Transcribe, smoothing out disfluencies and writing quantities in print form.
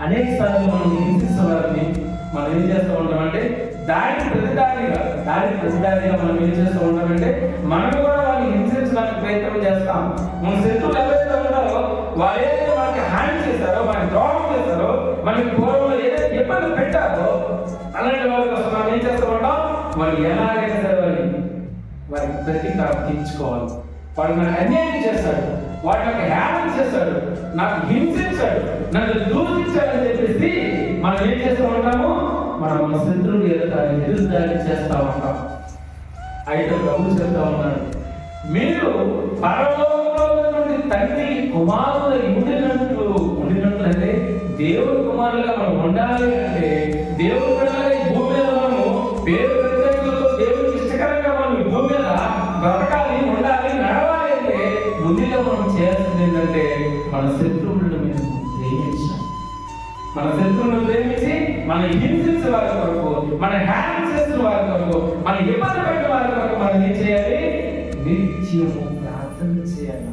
అనేక సార్లు మనం హింసించిన వారిని మనం ఏం చేస్తూ ఉంటామంటే దానికి ప్రతిదానిగా మనం ఏం చేస్తూ ఉంటామంటే మనం కూడా వాళ్ళని హింసించడానికి ప్రయత్నం చేస్తాం. మన శత్రువులు ఎవరైతే ఉన్నారో వాళ్ళు ఏదైతే మనకి హాని చేశారో, మనకి ద్రోహం చేశారో, మనకి పూర్వంలో ఏదైతే ఇబ్బంది పెట్టారో అలాంటి వాళ్ళ కోసం మనం ఏం చేస్తూ ఉంటాం, వాళ్ళు ఎలాగైనా సరే వారికి ప్రతీకారం తీర్చుకోవాలి. వాడు నాకు అన్యాయం చేశాడు, వాడు నాకు హేళన చేశాడు, నాకు హింసించాడు, నన్ను దూషించాడని చెప్పేసి మనం ఏం చేస్తూ ఉంటాము, మనం శత్రువులు ఎదురుదాడి చేస్తూ ఉంటాం. అయితే ప్రభు చెప్తా ఉన్నాడు, మీరు పరలోకంలో నుండి తండ్రి కుమారులు ఉండినట్లు అంటే దేవుడి కుమారులుగా మనం ఉండాలి అంటే దేవుడి బిడ్డలుగా ఈ భూమి మీద మనము పేరు ప్రత్యేకతలతో దేవుడికి ఇష్టకరంగా మనం ఈ భూమి మీద బ్రతకాలి, ఉండాలి, నడవాలి అంటే ముందుగా మనం చేయాల్సింది ఏంటంటే మన శత్రువులను మేము ప్రేమించాలి. మన శత్రువులను ప్రేమించి మన హింసించిన వారి కొరకు, మన హ్యాండ్ చేసిన వారి కొరకు, మన ఇబ్బంది పెట్టిన వారి కొరకు మనం ఏం చేయాలి, నిత్యము ప్రార్థన చేయాలి.